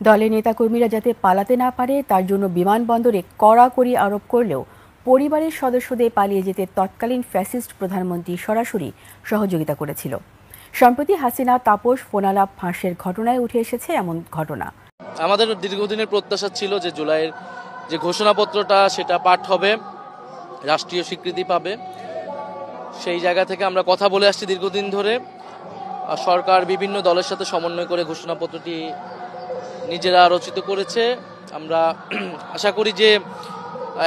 দলের নেতাকর্মীরা যাতে পালাতে না পারে তার জন্য বিমানবন্দরে কড়াকড়ি আরোপ করলেও পরিবারের সদস্যদের পালিয়ে যেতে তৎকালীন ফ্যাসিস্ট প্রধানমন্ত্রী সরাসরি সহযোগিতা করেছিল। সম্প্রতি হাসিনা তাপস ফোনালাপ ফাঁসের ঘটনায় উঠে এসেছে এমন ঘটনা। আমাদের দীর্ঘদিনের প্রত্যাশা ছিল যে জুলাইয়ের যে ঘোষণাপত্রটা সেটা পাঠ হবে, রাষ্ট্রীয় স্বীকৃতি পাবে। সেই জায়গা থেকে আমরা কথা বলে আসছি দীর্ঘদিন ধরে। সরকার বিভিন্ন দলের সাথে সমন্বয় করে ঘোষণাপত্রটি নিজেরা রচিত করেছে। আমরা আশা করি যে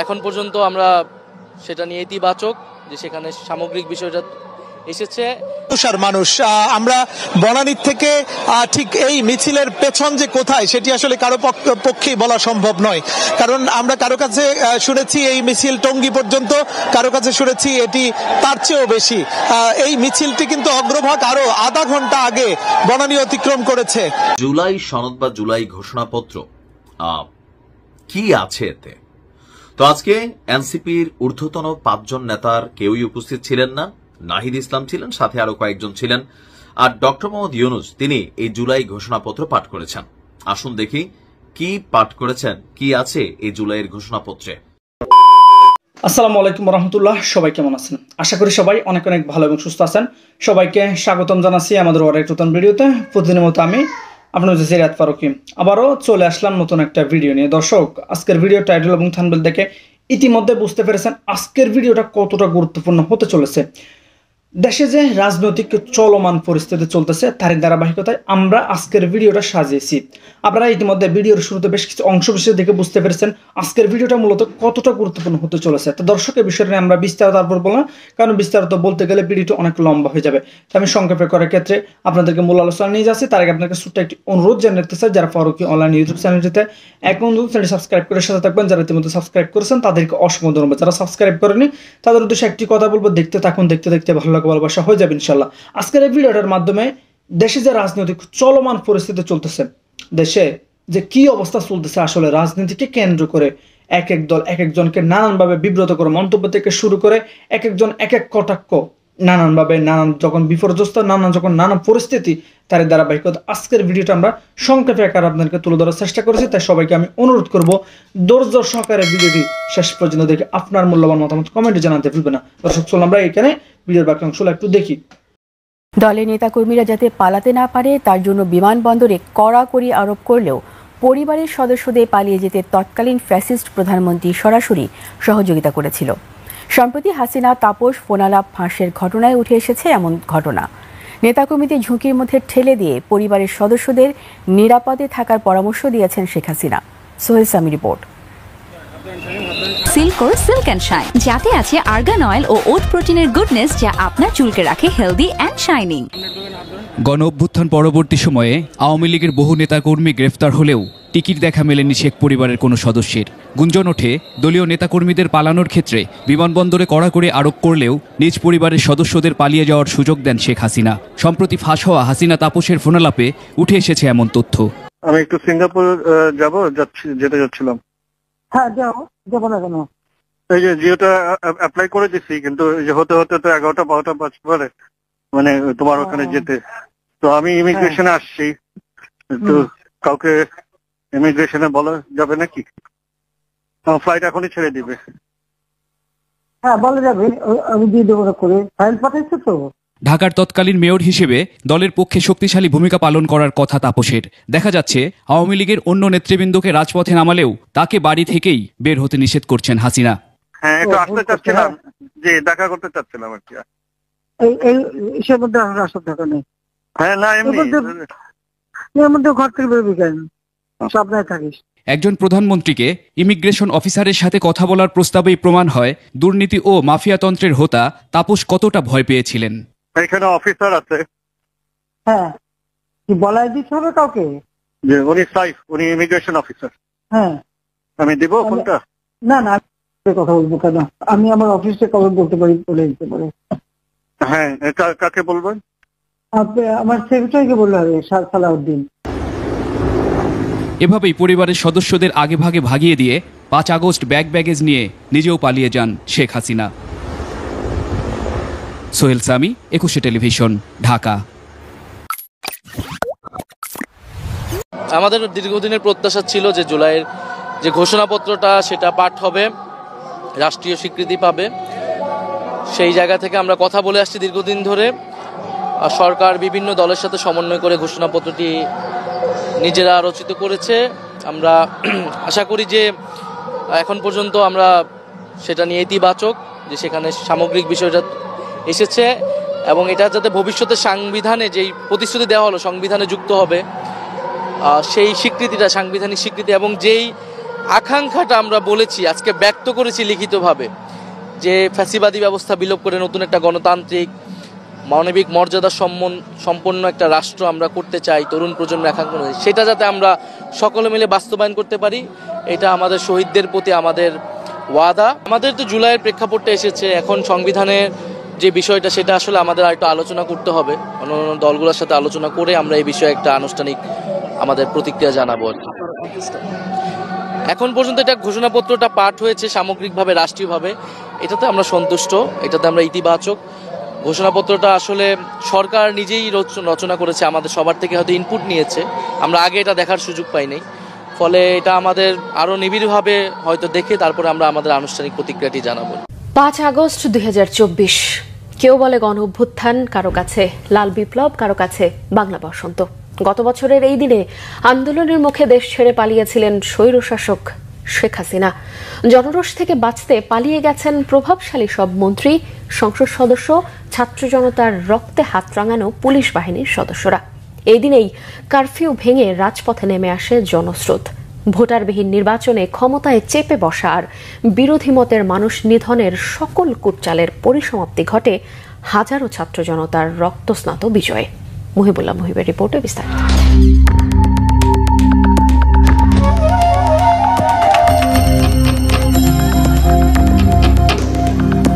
এখন পর্যন্ত আমরা সেটা নিয়ে ইতিবাচক, যে সেখানে সামগ্রিক বিষয়টা এসেছে। মানুষ আমরা বনানীর থেকে ঠিক এই মিছিলের পেছন যে কোথায় সেটি আসলে কারো পক্ষেই বলা সম্ভব নয়, কারণ আমরা কারো কাছে শুনেছি এই মিছিল টঙ্গী পর্যন্ত, কারো কাছে শুনেছি এটি তার চেয়েও বেশি। এই মিছিলটি কিন্তু অগ্রভাগ আরো আধা ঘন্টা আগে বনানী অতিক্রম করেছে। জুলাই সনদ বা জুলাই ঘোষণাপত্র কি আছে এতে? তো আজকে এনসিপির ঊর্ধ্বতন 5 জন নেতার কেউই উপস্থিত ছিলেন না। নাহিদ ইসলাম ছিলেন, সাথে আরো কয়েকজন ছিলেন। আর ডক্টর মোহাম্মদ ইউনূস তিনি এই জুলাই ঘোষণাপত্র পাঠ করেছেন। আসুন দেখি কি পাঠ করেছেন, কি আছে এই জুলাইয়ের ঘোষণাপত্রে। আসসালামু আলাইকুম রহমতুল্লাহ। সবাই কেমন আছেন? আশা করি সবাই অনেক অনেক ভালো এবং সুস্থ আছেন। সবাইকে স্বাগতম জানাচ্ছি আমাদের আরেক নতুন ভিডিওতে। প্রতিদিনের মতো আমি আপনার সিরাত ফারুকী আবারও চলে আসলাম নতুন একটা ভিডিও নিয়ে। দর্শক, আজকের ভিডিও টাইটেল এবং থাম্বনেল দেখে ইতিমধ্যে বুঝতে পেরেছেন আজকের ভিডিওটা কতটা গুরুত্বপূর্ণ হতে চলেছে। দেশে যে রাজনৈতিক চলমান পরিস্থিতি চলতেছে তারই ধারাবাহিকতায় আমরা আজকের ভিডিওটা সাজিয়েছি। আপনারা ইতিমধ্যে ভিডিওর শুরুতে বেশ কিছু অংশ বিশেষ দেখে বুঝতে পেরেছেন আজকের ভিডিওটা মূলত কতটা গুরুত্বপূর্ণ হতে চলেছে। তো দর্শকের বিষয়টা নিয়ে আমরা বিস্তারিত তারপর বললাম, কারণ বিস্তারিত বলতে গেলে ভিডিওটা অনেক লম্বা হয়ে যাবে। তো আমি সংক্ষেপে করার ক্ষেত্রে আপনাদেরকে মূল আলোচনা নিয়ে যাচ্ছি। তার আগে আপনাকে ছোট্ট একটি অনুরোধ জানাতে চাই, যারা ফারুকী অনলাইন ইউটিউব চ্যানেলটিতে এখন চ্যানেলটি সাবস্ক্রাইব করে সাথে থাকবেন। যারা ইতিমধ্যে সাবস্ক্রাইব করেছেন তাদেরকে অসংখ্য ধন্যবাদ। যারা সাবস্ক্রাইব করেনি তাদের উদ্দেশ্যে একটি কথা বলবো, দেখতে থাকুন, দেখতে দেখতে ভালো লাগা ভালোবাসা হয়ে যাবে ইনশাল্লাহ। আজকের এই ভিডিওটার মাধ্যমে দেশে যে রাজনৈতিক চলমান পরিস্থিতি চলতেছে, দেশে যে কি অবস্থা চলতেছে আসলে রাজনীতিকে কেন্দ্র করে এক এক দল এক একজনকে নানানভাবে বিব্রত করে মন্তব্য থেকে শুরু করে এক একজন এক এক কটাক্ষ নানানভাবে নানান যখন বিপর্যস্ত নানান পরিস্থিতি তার ধারাবাহিকতা আজকের ভিডিওটা আমরা সংক্ষেপে আকারে আপনাদেরকে তুলে ধরার চেষ্টা করেছি। তাই সবাইকে আমি অনুরোধ করব ধৈর্য সহকারে ভিডিওটি শেষ পর্যন্ত দেখে আপনার মূল্যবান মতামত কমেন্টে জানাতে ভুলবেন না। দর্শক, চলুন আমরা এখানে ভিডিওর বাকি অংশগুলো একটু দেখি। দলের নেতাকর্মীরা যাতে পালাতে না পারে তার জন্য বিমানবন্দরে কড়াকড়ি আরোপ করলেও পরিবারের সদস্যদের পালিয়ে যেতে তৎকালীন ফ্যাসিস্ট প্রধানমন্ত্রী সরাসরি সহযোগিতা করেছিল। সম্প্রতি হাসিনা তাপস ফোনালাপ ফাঁসের ঘটনায় উঠে এসেছে এমন ঘটনা। নেতাকর্মীদের ঝুঁকির মধ্যে ঠেলে দিয়ে পরিবারের সদস্যদের নিরাপদে থাকার পরামর্শ দিয়েছেন শেখ হাসিনা। সোহেল সামি রিপোর্ট। সিল্কোর সিল্ক অ্যান্ড শাইন, যাতে আছে আর্গান অয়েল ও ওট প্রোটিনের গুডনেস, যা আপনার চুলকে রাখে হেলদি অ্যান্ড শাইনিং। গণ অভ্যুত্থান পরবর্তী সময়ে আওয়ামী লীগের বহু নেতাকর্মী গ্রেফতার হলেও টিকিট দেখা মেলেনি শেখ পরিবারের কোনো সদস্যের। গুঞ্জন ওঠে দলীয় নেতাকর্মীদের পালানোর ক্ষেত্রে বিমানবন্দরে কড়াকড়ি আরোপ করলেও নিজ পরিবারের সদস্যদের পালিয়ে যাওয়ার সুযোগ দেন শেখ হাসিনা। সম্প্রতি ফাঁস হওয়া হাসিনা তাপসের ফোনালাপে উঠে এসেছে এমন তথ্য। আমি একটু সিঙ্গাপুর যেতে যাচ্ছিলাম। হ্যাঁ, যাবো না কেন? এই যে জিওটা অ্যাপ্লাই করে দিচ্ছি, কিন্তু এই যে হতে হতে তো 11টা 12টা বাজতে পারে, মানে তোমার ওখানে যেতে। তো আমি ইমিগ্রেশনে আসছি, তো কাউকে ইমিগ্রেশনে বলা যাবে নাকি? ফ্লাইট এখনই ছেড়ে দিবে। হ্যাঁ, বলা যাবে, আমি দিয়ে দেবো করে। ফাইল পাঠাইছো তো? ঢাকার তৎকালীন মেয়র হিসেবে দলের পক্ষে শক্তিশালী ভূমিকা পালন করার কথা তাপসের। দেখা যাচ্ছে আওয়ামী লীগের অন্য নেতৃবৃন্দকে রাজপথে নামালেও তাকে বাড়ি থেকেই বের হতে নিষেধ করছেন হাসিনা। হ্যাঁ, একটু আসতে চাচ্ছিলাম, যে দেখা করতে চাচ্ছিলাম আর কি। এর মধ্যে আসার দরকার নেই। হ্যাঁ, না এমনি এর মধ্যে ঘর থেকে বেরোবি কেন? সাবধানে থাকিস। একজন প্রধানমন্ত্রীকে ইমিগ্রেশন অফিসারের সাথে কথা বলার প্রস্তাবেই প্রমাণ হয় দুর্নীতি ও মাফিয়াতন্ত্রের হোতা তাপস কতটা ভয় পেয়েছিলেন। এখানে অফিসার আছে। হ্যাঁ, কি বলাই দিতে হবে কাউকে? যে উনি সাইফ, উনি ইমিগ্রেশন অফিসার। হ্যাঁ, আমি দিব ফোনটা? না না, কথা বলবো কেন? আমি আমার অফিসে কবে বলতে পারি, বলে দিতে পারে। হ্যাঁ, কাকে বলবেন? আমার সেক্রেটারিকে বললে হবে, সালাউদ্দিন। এভাবেই পরিবারের সদস্যদের আগে ভাগে ভাগিয়ে দিয়ে 5 আগস্ট ব্যাগেজ নিয়ে নিজেও পালিয়ে যান শেখ হাসিনা। সোহেল সামি, 21 টেলিভিশন, ঢাকা। আমাদের দীর্ঘদিনের প্রত্যাশা ছিল যে জুলাইয়ের যে ঘোষণাপত্রটা সেটা পাঠ হবে, রাষ্ট্রীয় স্বীকৃতি পাবে। সেই জায়গা থেকে আমরা কথা বলে আসছি দীর্ঘদিন ধরে। সরকার বিভিন্ন দলের সাথে সমন্বয় করে ঘোষণাপত্রটি নিজেরা রচিত করেছে। আমরা আশা করি যে এখন পর্যন্ত আমরা সেটা নিয়ে ইতিবাচক, যে সেখানে সামগ্রিক বিষয়টা এসেছে এবং এটা যাতে ভবিষ্যতে সংবিধানে যেই প্রতিশ্রুতি দেওয়া হলো সংবিধানে যুক্ত হবে, সেই স্বীকৃতিটা সাংবিধানিক স্বীকৃতি এবং যেই আকাঙ্ক্ষাটা আমরা বলেছি আজকে ব্যক্ত করেছি লিখিতভাবে, যে ফ্যাসিবাদী ব্যবস্থা বিলোপ করে নতুন একটা গণতান্ত্রিক মানবিক মর্যাদা সম্পন্ন একটা রাষ্ট্র আমরা করতে চাই, তরুণ প্রজন্মের আকাঙ্ক্ষা, সেটা যাতে আমরা সকলে মিলে বাস্তবায়ন করতে পারি, এটা আমাদের শহীদদের প্রতি আমাদের ওয়াদা। আমাদের তো জুলাইয়ের প্রেক্ষাপটে এসেছে, এখন সংবিধানের যে বিষয়টা সেটা আসলে আমাদের আরেকটু আলোচনা করতে হবে, অন্যান্য দলগুলোর সাথে আলোচনা করে আমরা এই বিষয়ে একটা আনুষ্ঠানিক আমাদের প্রতিক্রিয়া জানাবো। এখন পর্যন্ত এটা ঘোষণাপত্রটা পাঠ হয়েছে সামগ্রিকভাবে রাষ্ট্রীয়ভাবে, এটাতে আমরা সন্তুষ্ট, এটাতে আমরা ইতিবাচক। ঘোষণাপত্রটা আসলে সরকার নিজেই রচনা করেছে, আমাদের সবার থেকে হয়তো ইনপুট নিয়েছে, আমরা আগে এটা দেখার সুযোগ পাইনি, ফলে এটা আমাদের আরও নিবিড়ভাবে হয়তো দেখে তারপরে আমরা আমাদের আনুষ্ঠানিক প্রতিক্রিয়াটি জানাবো। 5 আগস্ট 2024, কেউ বলে গণ অভ্যুত্থান, কারো কাছে লাল বিপ্লব, কারো কাছে বাংলা বসন্ত। গত বছরের এই দিনে আন্দোলনের মুখে দেশ ছেড়ে পালিয়েছিলেন স্বৈরশাসক শেখ হাসিনা। জনরোষ থেকে বাঁচতে পালিয়ে গেছেন প্রভাবশালী সব মন্ত্রী, সংসদ সদস্য, ছাত্র জনতার রক্তে হাত রাঙানো পুলিশ বাহিনীর সদস্যরা। এই দিনেই কারফিউ ভেঙে রাজপথে নেমে আসে জনস্রোত। ভোটারবিহীন নির্বাচনে ক্ষমতায় চেপে বসা আর বিরোধী মতের মানুষ নিধনের সকল কুটচালের পরিসমাপ্তি ঘটে হাজারো ছাত্র জনতার রক্তস্নাত বিজয়ে। মুহিবুল্লাহ মুহিবের রিপোর্টে বিস্তারিত।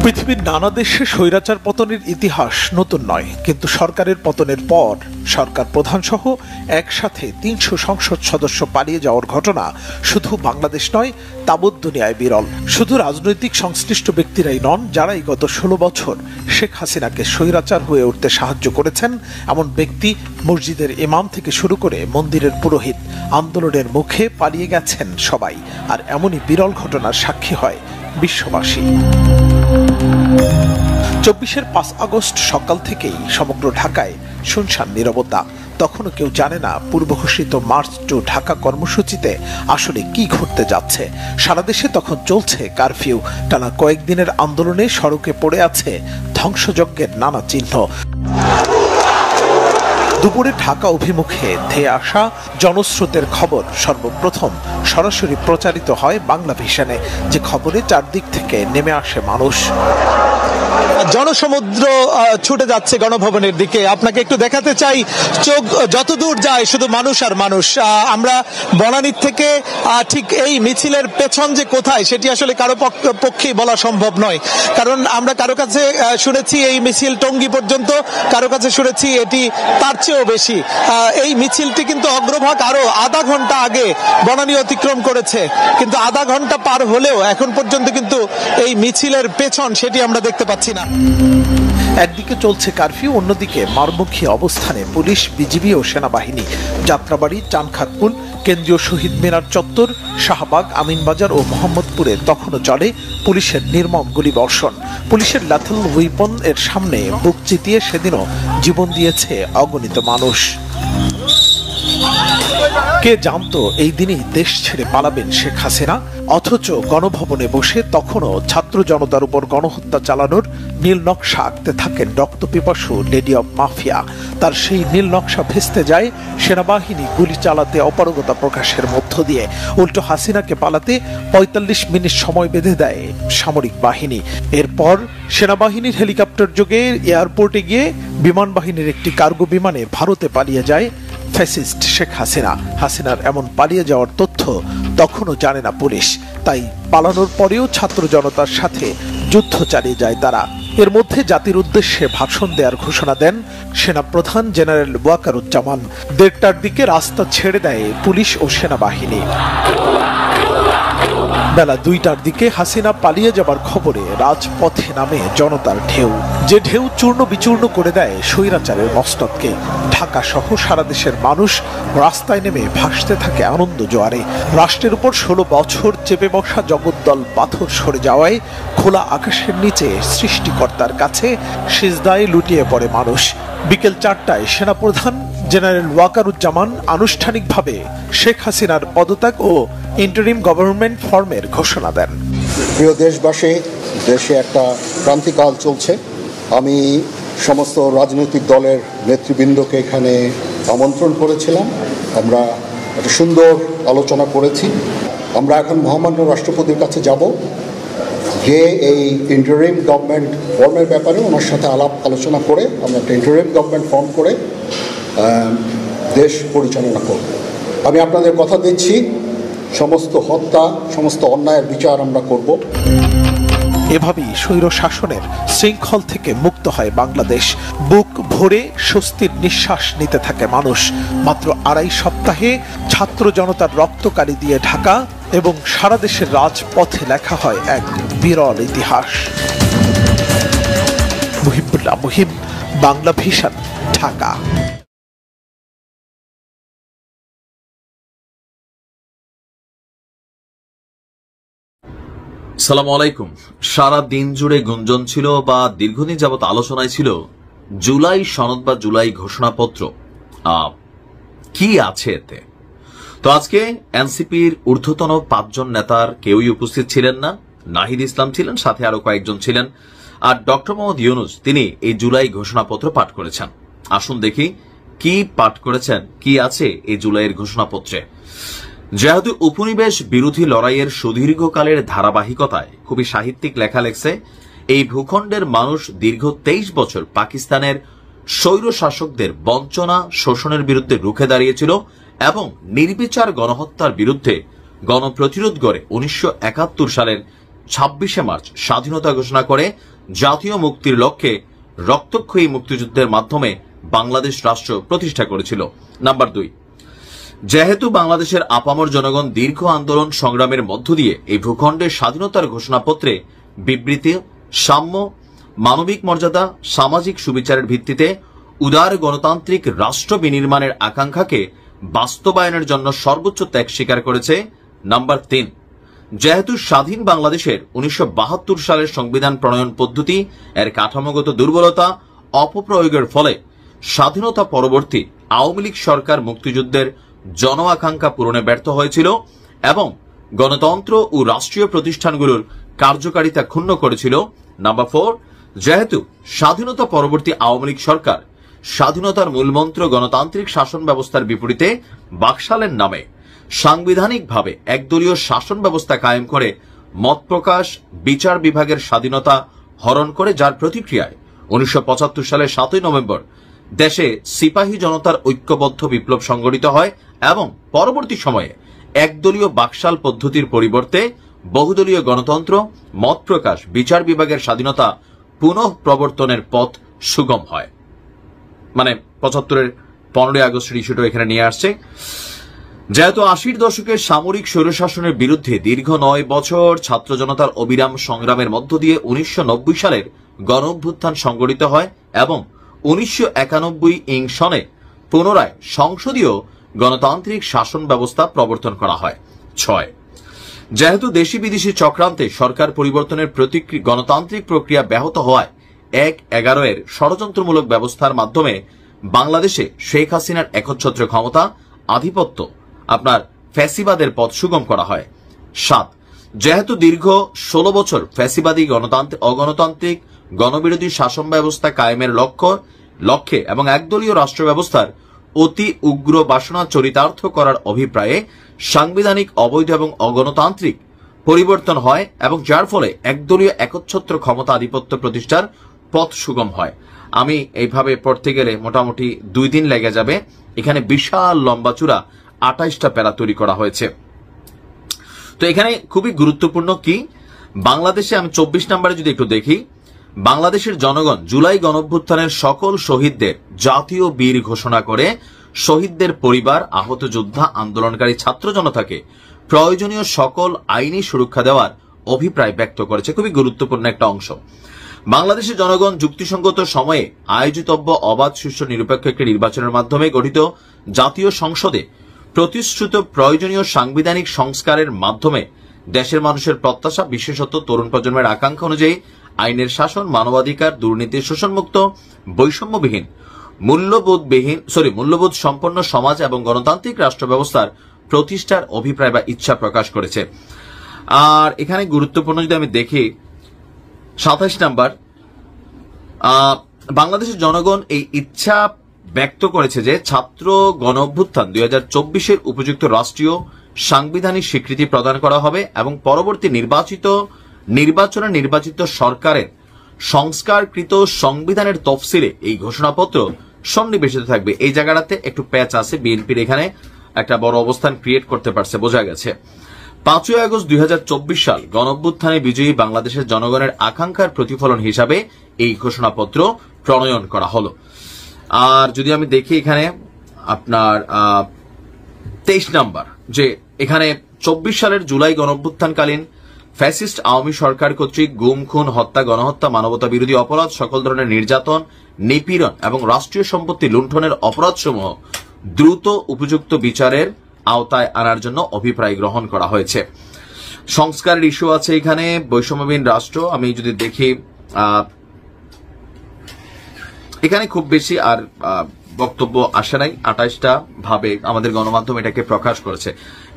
পৃথিবীর নানা দেশে স্বৈরাচার পতনের ইতিহাস নতুন নয়, কিন্তু সরকারের পতনের পর সরকার প্রধান সহ একসাথে 300 সংসদ সদস্য পালিয়ে যাওয়ার ঘটনা শুধু বাংলাদেশ নয়, তাবৎ দুনিয়ায় বিরল। শুধু রাজনৈতিক সংশ্লিষ্ট ব্যক্তিরাই নন, যারাই গত 16 বছর শেখ হাসিনাকে স্বৈরাচার হয়ে উঠতে সাহায্য করেছেন এমন ব্যক্তি, মসজিদের ইমাম থেকে শুরু করে মন্দিরের পুরোহিত, আন্দোলনের মুখে পালিয়ে গেছেন সবাই। আর এমনই বিরল ঘটনার সাক্ষী হয় বিশ্ববাসী। 24-এর 5 আগস্ট সকাল থেকেই সমগ্র ঢাকায় শুনশান নীরবতা। তখনও কেউ জানে না পূর্ব ঘোষিত মার্চ টু ঢাকা কর্মসূচিতে আসলে কি ঘটতে যাচ্ছে। সারা দেশে তখন চলছে কারফিউ। টানা কয়েকদিনের আন্দোলনে সড়কে পড়ে আছে ধ্বংসযজ্ঞের নানা চিহ্ন। দুপুরে ঢাকা অভিমুখে ধেয়ে আসা জনস্রোতের খবর সর্বপ্রথম সরাসরি প্রচারিত হয় বাংলা ভিশনে, যে খবরে চারদিক থেকে নেমে আসে মানুষ। জনসমুদ্র ছুটে যাচ্ছে গণভবনের দিকে। আপনাকে একটু দেখাতে চাই, চোখ যতদূর যায় শুধু মানুষ আর মানুষ। আমরা বনানীর থেকে ঠিক এই মিছিলের পেছন যে কোথায় সেটি আসলে কারো পক্ষেই বলা সম্ভব নয়, কারণ আমরা কারো কাছে শুনেছি এই মিছিল টঙ্গী পর্যন্ত, কারো কাছে শুনেছি এটি তার চেয়েও বেশি। এই মিছিলটি কিন্তু অগ্রভাগ আরো আধা ঘন্টা আগে বনানী অতিক্রম করেছে, কিন্তু আধা ঘন্টা পার হলেও এখন পর্যন্ত কিন্তু এই মিছিলের পেছন সেটি আমরা দেখতে পাচ্ছি না। একদিকে চলছে কারফিউ, অন্যদিকে মারমুখী অবস্থানে পুলিশ, বিজিবি ও সেনাবাহিনী। যাত্রাবাড়ি, চানখাতপুর, কেন্দ্রীয় শহীদ মিনার চত্বর, শাহবাগ, আমিনবাজার ও মোহাম্মদপুরে তখনও চলে পুলিশের নির্মম গুলিবর্ষণ। পুলিশের ল্যাথল উইপন এর সামনে বুক চিতিয়ে সেদিনও জীবন দিয়েছে অগণিত মানুষ। কে জানতো এই দিনই দেশ ছেড়ে পালাবেন শেখ হাসিনা? অথচ গণভবনে বসে তখনও ছাত্র জনতার উপর গণহত্যা চালানোর নীল নকশা আঁকতে থাকেন রক্তপিপাসু লেডি অব মাফিয়া। তার সেই নীল নকশা ভেস্তে যায় সেনাবাহিনী গুলি চালাতে অপারগতা প্রকাশের মধ্য দিয়ে। উল্টো হাসিনাকে পালাতে 45 মিনিট সময় বেঁধে দেয় সামরিক বাহিনী। এরপর সেনাবাহিনীর হেলিকপ্টার যোগে এয়ারপোর্টে গিয়ে বিমান বাহিনীর একটি কার্গো বিমানে ভারতে পালিয়ে যায় ফ্যাসিস্ট শেখ হাসিনা। হাসিনার এমন পালিয়ে যাওয়ার তথ্য তখনও জানে না পুলিশ, তাই পালানোর পরেও ছাত্র জনতার সাথে যুদ্ধ চালিয়ে যায় তারা। এর মধ্যে জাতির উদ্দেশ্যে ভাষণ দেওয়ার ঘোষণা দেন সেনাপ্রধান জেনারেল ওয়াকারুজ্জামান। 1:30টার দিকে রাস্তা ছেড়ে দেয় পুলিশ ও সেনাবাহিনী। বেলা 2টার দিকে হাসিনা পালিয়ে যাবার খবরে রাজপথে নামে জনতার ঢেউ, যে ঢেউ চূর্ণ বিচূর্ণ করে দেয় স্বৈরাচারের মস্তককে। ঢাকা সহ সারা দেশের মানুষ রাস্তায় নেমে ভাসতে থাকে আনন্দ জোয়ারে। রাষ্ট্রের উপর 16 বছর চেপে বসা জগদ্দল পাথর সরে যাওয়ায় খোলা আকাশের নিচে সৃষ্টিকর্তার কাছে সিজদায় লুটিয়ে পড়ে মানুষ। বিকেল 4টায় সেনাপ্রধান জেনারেল ওয়াকারুজ্জামান আনুষ্ঠানিকভাবে শেখ হাসিনার পদত্যাগ ও ইন্টারিম গভর্নমেন্ট ফর্মের ঘোষণা দেন। প্রিয় দেশবাসী, দেশে একটা ক্রান্তিকাল চলছে। আমি সমস্ত রাজনৈতিক দলের নেতৃবৃন্দকে এখানে আমন্ত্রণ করেছিলাম। আমরা একটা সুন্দর আলোচনা করেছি। আমরা এখন মহামান্য রাষ্ট্রপতির কাছে যাব, যে এই ইন্টারিম গভর্নমেন্ট ফর্মের ব্যাপারে ওনার সাথে আলাপ আলোচনা করে আমরা একটা ইন্টারিম গভর্নমেন্ট ফর্ম করে দেশ পরিচালনা করব। আমি আপনাদের কথা দিচ্ছি, সমস্ত হত্যা, সমস্ত অন্যায়ের বিচার আমরা করব। এভাবেই স্বৈর শাসনের শৃঙ্খল থেকে মুক্ত হয় বাংলাদেশ। বুক ভরে স্বস্তির নিঃশ্বাস নিতে থাকে মানুষ। মাত্র 2.5 সপ্তাহে ছাত্র জনতার রক্তকারি দিয়ে ঢাকা এবং সারা দেশের রাজপথে লেখা হয় এক বিরল ইতিহাস। মুহিবুল্লাহ মুহিব, বাংলা ভিশন, ঢাকা। সালাম আলাইকুম। সারা দিন জুড়ে গুঞ্জন ছিল বা দীর্ঘদিন যাবত আলোচনায় ছিল জুলাই সনদ বা জুলাই ঘোষণাপত্র কি আছে এতে। তো আজকে এনসিপির ঊর্ধ্বতন 5 জন নেতার কেউই উপস্থিত ছিলেন না। নাহিদ ইসলাম ছিলেন, সাথে আরো কয়েকজন ছিলেন। আর ডক্টর মোহাম্মদ ইউনূস তিনি এই জুলাই ঘোষণাপত্র পাঠ করেছেন। আসুন দেখি কি পাঠ করেছেন, কি আছে এই জুলাইয়ের ঘোষণাপত্রে। যেহেতু উপনিবেশ বিরোধী লড়াইয়ের সুদীর্ঘকালের ধারাবাহিকতায় খুবই সাহিত্যিক লেখা লেখছে, এই ভূখণ্ডের মানুষ দীর্ঘ 23 বছর পাকিস্তানের স্বৈর শাসকদের বঞ্চনা শোষণের বিরুদ্ধে রুখে দাঁড়িয়েছিল এবং নির্বিচার গণহত্যার বিরুদ্ধে গণপ্রতিরোধ গড়ে 1971 সালের 26শে মার্চ স্বাধীনতা ঘোষণা করে জাতীয় মুক্তির লক্ষ্যে রক্তক্ষয়ী মুক্তিযুদ্ধের মাধ্যমে বাংলাদেশ রাষ্ট্র প্রতিষ্ঠা করেছিল। নাম্বার 2, যেহেতু বাংলাদেশের আপামর জনগণ দীর্ঘ আন্দোলন সংগ্রামের মধ্য দিয়ে এই ভূখণ্ডের স্বাধীনতার ঘোষণাপত্রে বিবৃতি, সাম্য, মানবিক মর্যাদা, সামাজিক সুবিচারের ভিত্তিতে উদার গণতান্ত্রিক রাষ্ট্র বিনির্মাণের আকাঙ্ক্ষাকে বাস্তবায়নের জন্য সর্বোচ্চ ত্যাগ স্বীকার করেছে। নাম্বার 3, যেহেতু স্বাধীন বাংলাদেশের 1972 সালের সংবিধান প্রণয়ন পদ্ধতি এর কাঠামোগত দুর্বলতা অপপ্রয়োগের ফলে স্বাধীনতা পরবর্তী আওয়ামী লীগ সরকার মুক্তিযুদ্ধের জন আকাঙ্ক্ষা পূরণে ব্যর্থ হয়েছিল এবং গণতন্ত্র ও রাষ্ট্রীয় প্রতিষ্ঠানগুলোর কার্যকারিতা ক্ষুণ্ণ করেছিল। নাম্বার 4, যেহেতু স্বাধীনতা পরবর্তী আওয়ামী লীগ সরকার স্বাধীনতার মূলমন্ত্র গণতান্ত্রিক শাসন ব্যবস্থার বিপরীতে বাকশালের নামে সাংবিধানিকভাবে একদলীয় শাসন ব্যবস্থা কায়েম করে মত প্রকাশ, বিচার বিভাগের স্বাধীনতা হরণ করে, যার প্রতিক্রিয়ায় 1975 সালের 7ই নভেম্বর দেশে সিপাহী জনতার ঐক্যবদ্ধ বিপ্লব সংগঠিত হয় এবং পরবর্তী সময়ে একদলীয় বাকশাল পদ্ধতির পরিবর্তে বহুদলীয় গণতন্ত্র, মত প্রকাশ, বিচার বিভাগের স্বাধীনতা পুনঃ প্রবর্তনের পথ সুগম হয়। মানে 75-এর 15 আগস্টের ইস্যুটা এখানে নিয়ে আসছে। যেহেতু 80-র দশকের সামরিক স্বৈরশাসনের বিরুদ্ধে দীর্ঘ 9 বছর ছাত্র জনতার অবিরাম সংগ্রামের মধ্য দিয়ে 1990 সালের গণ অভ্যুত্থান সংগঠিত হয় এবং 1991 সনে পুনরায় সংসদীয় গণতান্ত্রিক শাসন ব্যবস্থা প্রবর্তন করা হয়। 6, যেহেতু দেশি বিদেশি চক্রান্তে সরকার পরিবর্তনের গণতান্ত্রিক প্রক্রিয়া ব্যাহত হওয়ায় 1/11 এর ষড়যন্ত্রমূলক ব্যবস্থার মাধ্যমে বাংলাদেশে শেখ হাসিনার একচ্ছত্র ক্ষমতা, আধিপত্য, ফ্যাসিবাদের পথ সুগম করা হয়। 7, যেহেতু দীর্ঘ 16 বছর ফ্যাসিবাদী অগণতান্ত্রিক গণবিরোধী শাসন ব্যবস্থা কায়েমের লক্ষ্যে এবং একদলীয় রাষ্ট্র ব্যবস্থার অতি উগ্র বাসনা চরিতার্থ করার অভিপ্রায়ে সাংবিধানিক অবৈধ এবং অগণতান্ত্রিক পরিবর্তন হয় এবং যার ফলে একদলীয় একচ্ছত্র ক্ষমতা আধিপত্য প্রতিষ্ঠার পথ সুগম হয়। আমি এইভাবে পড়তে গেলে মোটামুটি 2 দিন লেগে যাবে। এখানে বিশাল লম্বা চূড়া 28টা প্যারা তৈরি করা হয়েছে। তো এখানে খুবই গুরুত্বপূর্ণ কি, বাংলাদেশে আমি 24 নম্বরে যদি একটু দেখি, বাংলাদেশের জনগণ জুলাই গণঅভ্যুত্থানের সকল শহীদদের জাতীয় বীর ঘোষণা করে শহীদদের পরিবার, আহত যোদ্ধা, আন্দোলনকারী ছাত্র জনতাকে প্রয়োজনীয় সকল আইনি সুরক্ষা দেওয়ার অভিপ্রায় ব্যক্ত করেছে। খুবই গুরুত্বপূর্ণ একটা অংশ। বাংলাদেশের জনগণ যুক্তিসঙ্গত সময়ে আয়োজিতব্য অবাধ, সুষ্ঠু, নিরপেক্ষ একটি নির্বাচনের মাধ্যমে গঠিত জাতীয় সংসদে প্রতিশ্রুত প্রয়োজনীয় সাংবিধানিক সংস্কারের মাধ্যমে দেশের মানুষের প্রত্যাশা, বিশেষত তরুণ প্রজন্মের আকাঙ্ক্ষা অনুযায়ী আইনের শাসন, মানবাধিকার, দুর্নীতি, শোষণমুক্ত, বৈষম্যবিহীন, মূল্যবোধ সম্পন্ন সমাজ এবং গণতান্ত্রিক রাষ্ট্র ব্যবস্থার প্রতিষ্ঠার অভিপ্রায় বা ইচ্ছা প্রকাশ করেছে। আর এখানে গুরুত্বপূর্ণ যদি আমি দেখি 27 নাম্বার, বাংলাদেশের জনগণ এই ইচ্ছা ব্যক্ত করেছে যে ছাত্র গণ অভ্যুত্থান 2024-এর উপযুক্ত রাষ্ট্রীয় সাংবিধানিক স্বীকৃতি প্রদান করা হবে এবং পরবর্তী নির্বাচনে নির্বাচিত সরকারের সংস্কারকৃত সংবিধানের তফসিলে এই ঘোষণাপত্র সন্নিবেশিত থাকবে। এই জায়গাটাতে একটু প্যাচ আছে, বিএনপির এখানে একটা বড় অবস্থান ক্রিয়েট করতে পারছে, বোঝা গেছে। 5ই আগস্ট 2024 সাল গণঅভ্যুত্থানে বিজয়ী বাংলাদেশের জনগণের আকাঙ্ক্ষার প্রতিফলন হিসাবে এই ঘোষণাপত্র প্রণয়ন করা হলো। আর যদি আমি দেখি এখানে আপনার 23 নাম্বার, যে এখানে 24 সালের জুলাই গণঅভ্যুত্থানকালীন ফ্যাসিস্ট আওয়ামী সরকার কর্তৃক গুম, খুন, হত্যা, গণহত্যা, মানবতা বিরোধী অপরাধ, সকল ধরনের নির্যাতন, নিপীড়ন এবং রাষ্ট্রীয় সম্পত্তি লুণ্ঠনের অপরাধসমূহ দ্রুত উপযুক্ত বিচারের আওতায় আনার জন্য অভিপ্রায় গ্রহণ করা হয়েছে। সংস্কারের ইস্যু আছে এখানে, বৈষম্যবিহীন রাষ্ট্র। আমি যদি দেখি এখানে খুব বেশি আর বক্তব্য আসে নাই। 28টা ভাবে আমাদের গণমাধ্যম এটাকে প্রকাশ করেছে।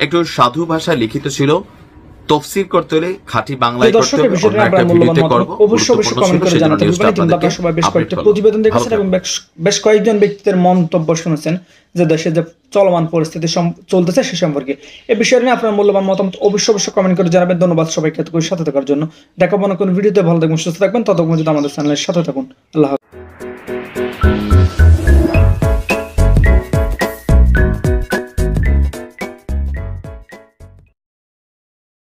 একটু সাধু ভাষায় লিখিত ছিল, তফসির করতে হলে খাঁটি বাংলায় করতে হবে। প্রতিবেদন দেখেছেন এবং বেশ কয়েকজন ব্যক্তিদের মন্তব্য শুনেছেন যে দেশে যে চলমান পরিস্থিতি চলতেছে সে সম্পর্কে। এই বিষয়ে নিয়ে আপনার মূল্যবান মতামত অবশ্যই কমেন্ট করে জানাবেন। ধন্যবাদ সবাইকে সাথে থাকার জন্য। দেখাবো না কোন ভিডিওতে। ভালো থাকবেন, সুস্থ থাকবেন। ততক্ষণ যদি আমাদের চ্যানেলের সাথে থাকুন। আল্লাহ।